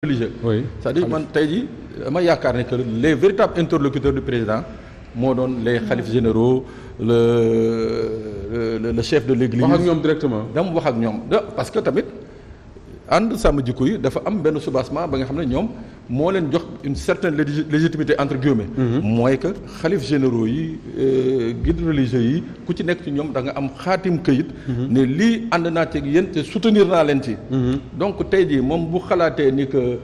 religieux. Oui. C'est-à-dire man tey jii dama yaakaar ne que les véritables interlocuteurs du président moo doon les khalifes généraux le chef de l'église. wax ak ñoom directement. dama wax ak ñoom parce que tamit ànd sàmm jikko yi dafa am benn soubassement ba nga xam ne ñoom moo leen jox une certaine légitimité entre guillemets. mooy que xalif généraux yi guides religieux yi ku ci nekk ci ñoom da nga am xaatim këyit. ne lii ànd naa ci yéen te soutenir naa leen ci. donc tey jii moom bu xalaatee ni que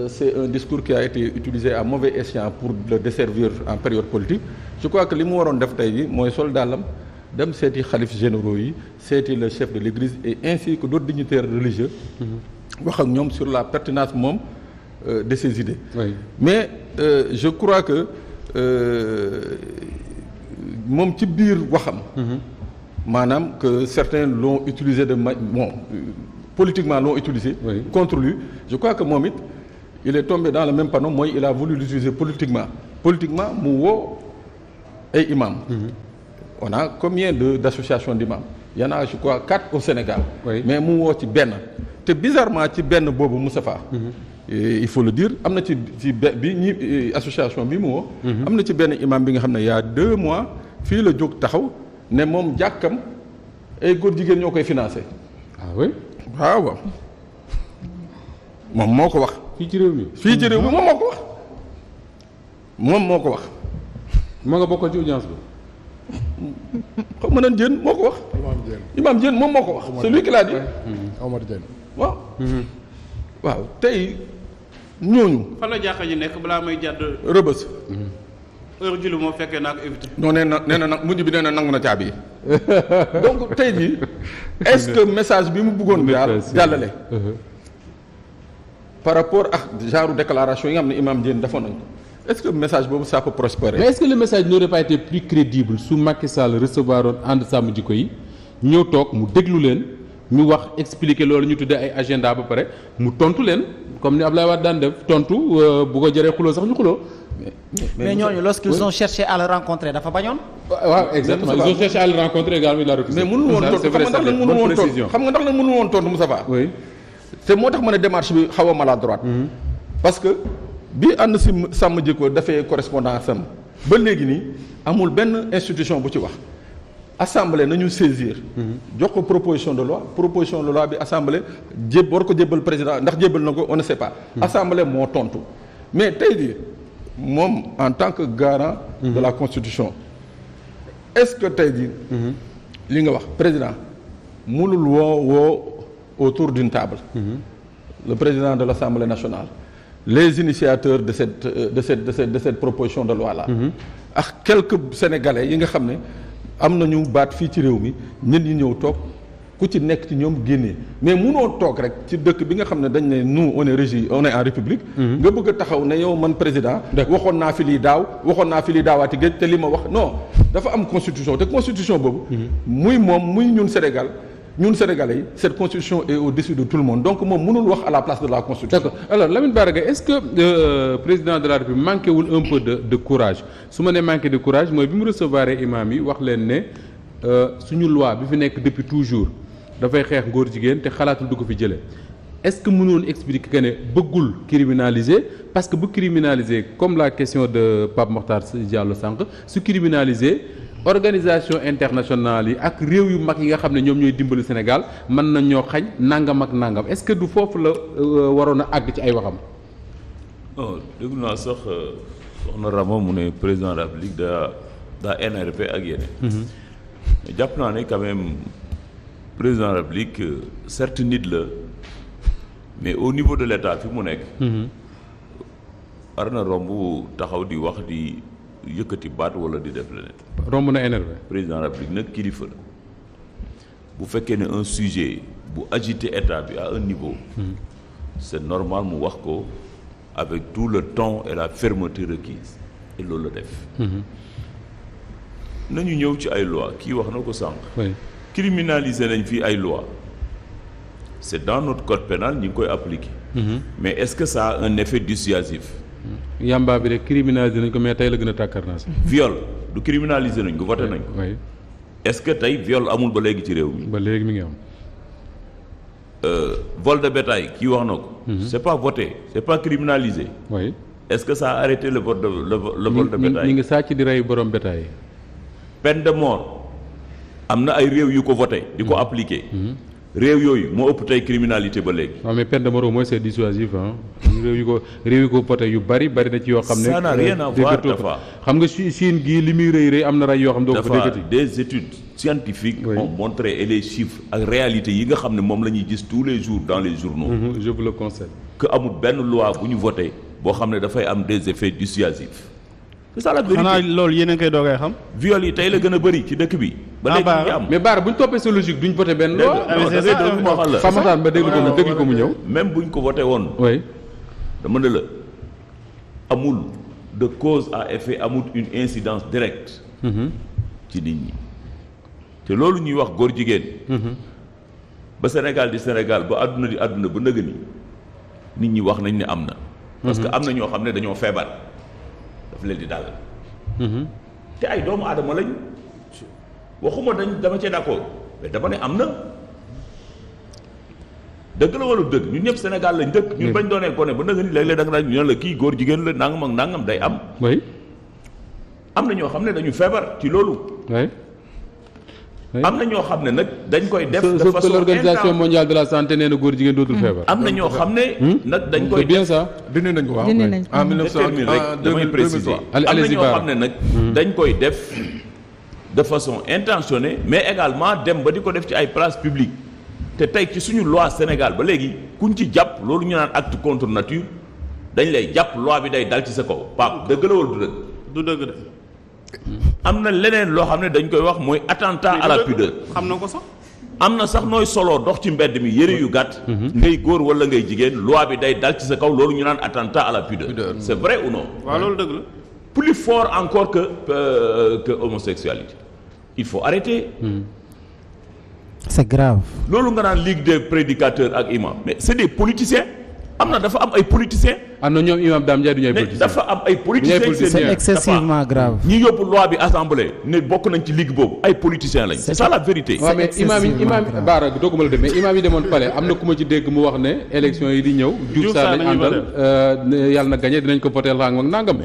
c'est un discours qui a été utilisé à mauvais escient pour le desservir en période politique je crois que li mu waroon def tey jii mooy sol dàllam dem seeti xalif généraux yi seeti le chef de l'église et ainsi que d'autres dignitaires religieux. wax ak ñoom sur la pertinence moom de ses idées. Oui. Mais je crois que moom ci biir waxam. maanaam que certains l'ont utilisé politiquement l'ont utilisé. Oui. Contre lui je crois que moom it il est tombé dans le même panneau mooy il a voulu l'utiliser politiquement mu woo ay imams. On a combien d'associations d'imams? Il y en a je crois 4 au Sénégal. Oui. Mais mu woo ci benn te bizarrement ci benn boobu Moustapha. Et il faut le dire am na ci bi ñi association bi mu woo. am na ci benn imam bi nga xam ne y a 2 mois fii la jóg taxaw ne moom jàkkam ay góor jigéen ñoo koy financé. Ah oui. waaw moom moo ko wax. fii ci réew mi. fii ci réew mi moom moo ko wax. moom moo ko wax. moo nga bokkoon ci audience bi. xam nga nan Diène moo ko wax. Imam Diène moom moo ko wax. c'est lui qui l'a dit. Omar Diène. waaw. waaw tey ñooñu. fan la jàkka ji nekk balaa may jàdd Rëbës. heure julli moo fekkee naa ko éviter. non nee na nag mujj bi nee na nangu na caabi yi donc tey jii est-ce que message bi mu bëggoon jàllale par rapport ak genre déclaration yi nga xam ne Imam Diène defoon nañ ko est-ce que message boobu ça peut prospérer. mais est-ce que le message n'aurait pas été plus crédible su Macky Sall recevoir oon ànd sàmm jikko yi ñëw toog mu déglu leen ñu wax expliquer loolu ñu tuddee ay agenda ba pare mu tontu leen comme ni Abdoulaye Wade daan def tontu bu ko jëree xuloo sax ñu xuloo. mais ñooñu lorsqu'ils ont cherché à le rencontrer dafa bañoon. waaw exactement ils ont cherché à le rencontrer également il a refusé. mais mënul woon tontu xam nga ndax la mënul woon tontu Moussa Ba. oui. te moo tax ma ne démarche bi xaw a maladroite. parce que bi ànd si sàmm jikko dafay correspondance am ba léegi nii amul benn institution bu ci wax. assemblée nañu saisir. jox ko proposition de loi bi assemblée war ko jébbal président ndax jébbal na ko on ne sait pas. assemblée moo tontu mais tey jii moom en tant que garant. de la constitution est-ce que tey jii. li nga wax président mënul woo autour d'une table. le président de l'Assemblée nationale les initiateurs de cette proposition de loi là. ak quelques sénégalais yi nga xam ne. am nañu baat fii ci réew mi ñun ñi ñëw toog ku ci nekk ci ñoom génnee mais munoo toog rek ci dëkk bi nga xam ne dañ ne nous on est régi on est en république. nga bëgg a taxaw ne yow man président. waxoon naa fi lii daaw waxoon naa fi lii daawaati géej te li ma wax non dafa am constitution te constitution boobu. muy moom muy ñun Sénégal ñun Sénégalais yi cette constitution est au-dessus de tout le monde donc moom mënul wax à la place de la constitution. d'accord alors Lamine Bara Gaye est-ce que président de la République manqué wul un peu de courage su ma nee manqué de courage mooy bi mu recevoir imam yi wax leen ne suñu loi bi fi nekk depuis toujours dafay xeex ngóor jigéen te xalaatul du ko fi jëlee est-ce que mënoon expliquer que ne bëggul criminaliser parce que bu criminaliser comme la question de Pape Mokhtar Diallo sànq su criminaliser organisation internationale yi ak réew yu mag yi nga xam ne ñoom ñooy dimbali Sénégal mën na ñoo xañ nangam ak nangam est-ce que du foofu la waroon a àgg ci ay waxam. non déglu naa sax soxna Rama mu ne président de la République daa NRP ak yeneen. jàpp naa ne quand même président de la République certes nit la mais au niveau de l'État fi mu nekk. war na romb taxaw di wax di yëkkati baat wala di def leneen. romb na énervé. président de la République nag kilifa la bu fekkee ne un sujet bu agité état bi à un niveau. c'est normal mu wax ko avec tout le temps et la fermeté requise et loolu la def. nañu ñëw ci ay loi kii wax na ko sànq. oui criminaliser nañ fii ay loi c'est dans notre code pénal ñi ngi koy appliquer. mais est-ce que ça a un effet dissuasif. yamba bi rek criminaliser nañ ko mais tey la gën a tàkkar naa si. viol du criminaliser nañ ko voté nañ ko. oui est-ce que tey viol amul ba léegi ci réew mi. ba léegi mi ngi am. vol de bétail kii wax na ko. c'est pas voté c'est pas criminalisé. oui est-ce que ça a arrêté le vol de le vol de bétail. ñi ngi sàcc di rey borom bétail yi. peine de mort am na ay réew yu ko voté di ko appliqué. réew yooyu moo ëpp tey criminalité ba léegi. waaw mais peine de mort au moins c'est dissuasif ah. réew yu ko voté yu bari na ci yoo xam ne. ça n'a rien à voir dafa xam nga Chine gii li muy rëy am na rey yoo xam ne doo ko fa déggati. des études scientifiques ont montré et les chiffres ak réalité yi nga xam ne moom la ñuy gis tous les jours dans les journaux. Je vous le conseille. que amul benn loi bu ñu voté boo xam ne dafay am des effets dissuasifs. c'est ça la vérité. xanaa loolu yéen a ngi koy doogay xam. viol yi tey la gën a bëri ci dëkk bi. ba léegi ñu am mais Bara bu ñu toppee sa logique duñ voté benn loi. Famataan ba déglu ko mu ñëw. même bu ñu ko voté woon. oui. dama ne la amul de cause à effet amul une incidence directe. ci nit ñi. te loolu ñuy wax góor jigéen. ba Sénégal di Sénégal ba àdduna di àdduna ba nëgë ni nit ñi wax nañ ne am na. parce que am na ñoo xam ne dañoo feebar daf leen di dal. te ay doomu aadama lañ waxuma dama cee d'accord mais dama ne am na. dëgg la wala dëgg ñun ñëpp Sénégal lañ dëkk. ñun bañ doonee gone ba nëgë ni léeg-léeg da nga daan ñu ne la kii góor jigéen la nangam ak nangam day am. oui. am na ñoo xam ne dañu feebar ci loolu. oui. am na ñoo xam ne nag dañ koy def. de sauf façon que l'organisation mondiale de la santé nee na góor jigéen dootul feebar. am na ñoo xam ne. nag dañ koy c'est bien ça. dindi nañ ko waaw dindi nañ ko en 1900 rek damay préciser. am na ñoo xam ne nag. dañ koy def de façon intentionnée mais également dem ba di ko def ci ay places publiques te tey ci suñu loi Sénégal ba léegi kuñ ci jàpp loolu ñu naan acte contre nature dañ lay jàpp loi bi day dal ci sa kaw Pape dëgg la wala du dëgg. du dëgg de. am na leneen loo xam ne dañ koy wax mooy attentat à la pudeur. xam na ko sax. am na sax nooy soloo dox ci mbedd mi yëre yu gàtt. ngay góor wala ngay jigéen loi bi day dal ci sa kaw loolu ñu naan attentat à la pudeur. c'est vrai ou non. waaw loolu dëgg la. plus fort encore que homosexualité il faut arrêter. c'est grave. loolu nga naan ligue des prédicateurs ak imam mais c'est des politiciens am na dafa am ay politiciens. am na ñoom imam Dame Ndiaye du ñu ay mais politiciens. dafa am ay politiciens. c'est excessivement grave. ñi yóbbu loi bi assemblée ne bokk nañ ci ligue boobu ay politiciens lañ. c'est ça la vérité. waaw mais imam Bara dooguma la dem mais imam yi demoon palais am na ku ma ci dégg mu wax ne élection yi di ñëw. Diouf Sarr lañ àndal yàlla na gagné dinañ ko voter rang ak nangam.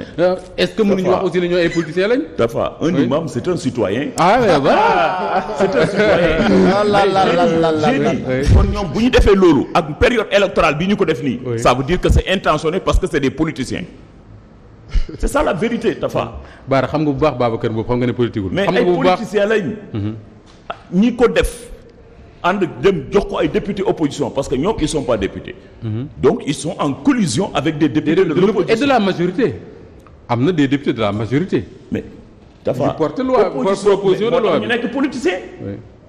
est-ce que mënuñu wax aussi ne ñoo ay politiciens lañ. dafa un imam c'est un citoyen. ah ouais voilà. c'est un citoyen. j'ai dit kon ñoom bu ñu defee loolu ak période électorale bi ñu ko def nii. ça veut dire que c'est intentionné parce que c'est des politiciens. c'est ça la vérité Tafa. Bara xam nga bu baax Babacar boobu xam nga ne politique wul. mais xam ay nga bu baax politiciens lañ. ñi ko def ànd dem jox ko ay députés opposition parce que ñoom ils sont pas députés. donc ils sont en collusion avec des députés de l'opposition et de la majorité. am na des députés de la majorité. mais Tafa ñu porte loi proposition de loi bi ñu nekk politicien.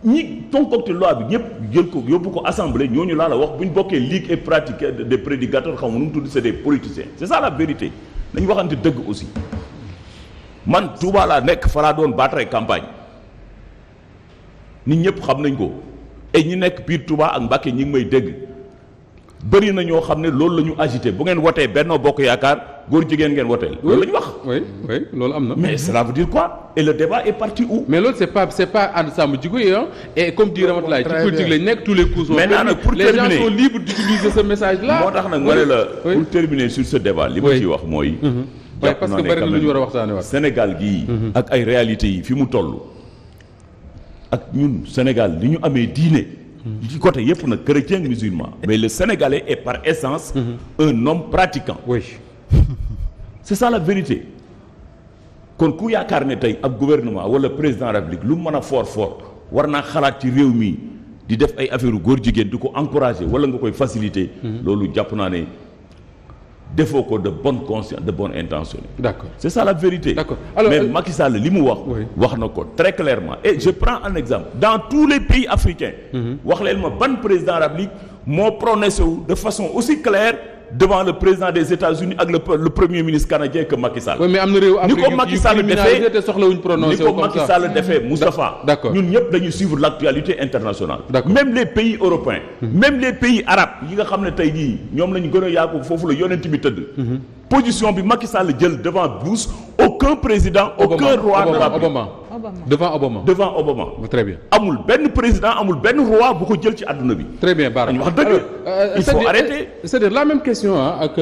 ñi concocté loi bi ñëpp jël ko yóbbu ko assemblée ñooñu laa la wax bu ñu bokkee ligue et pratique des prédicateurs xam nga nu mu tudd c'est des politiciens c'est ça la vérité nañu waxante dëgg aussi man Touba laa nekk fa laa doon battre campagne nit ñëpp xam nañ ko et ñi nekk biir Touba ak Mbacké ñi ngi may dégg bëri na ñoo xam ne loolu la ñu agité bu ngeen wotee Benno Bokk Yaakaar góor jigéen ngeen woteel. loolu la ñu wax. oui loolu am na. mais cela veut dire quoi et le débat est parti où. mais loolu c'est pas ànd sàmm jikko yi et comme dit Ramatoulaye ci politique lañ nekk tous les coups sont maintenant nag pour terminer les gens sont libres d'utiliser ce message là. moo tax nag ma ne la pour terminer sur ce débat li ma ciy wax mooy. parce que bari lu ñu war a waxtaanee waat. Sénégal gii. ak ay réalités yi fi mu toll. ak ñun Sénégal li ñu amee diine. ci côté yépp nag chrétien musulman. mais le Sénégalais est par essence. un homme pratiquant. oui. c'est ça la vérité kon ku yaakaar ne tey ab gouvernement wala président de la République lu mu mën a fort war naa xalaat ci réew mi di def ay affaire góor jigéen di ko encourager wala nga koy faciliter. loolu jàpp naa ne defoo ko de bonne conscience de bonne intention. d'accord c'est ça la vérité. d'accord alors mais Macky Sall li mu wax. wax na ko très clairement et je prends un exemple dans tous les pays africains. wax leen ma ban président de la République moo prononcé wu de façon aussi claire. devant le président des États-Unis ak le premier ministre canadien que Macky Sall. oui mais am na réew ni ko Macky Sall defee te soxlawuñ prononcé ni ko Macky Sall defee Moustapha. d'accord ñun ñëpp dañuy suivre l'actualité internationale. d'accord même les pays européens. même les pays arabes yi nga xam ne tey jii ñoom la ñu gën a yàggu foofu la yonent bi tëdd. position bi Macky Sall jël devant Bush au aucun président aucun roi ne l'a pris. Obama devant Obama. Très bien. amul benn président amul benn roi bu ko jël ci àdduna bi. Très bien Bara. dañu wax dëgg il faut arrêter. C'est-à-dire la même question ak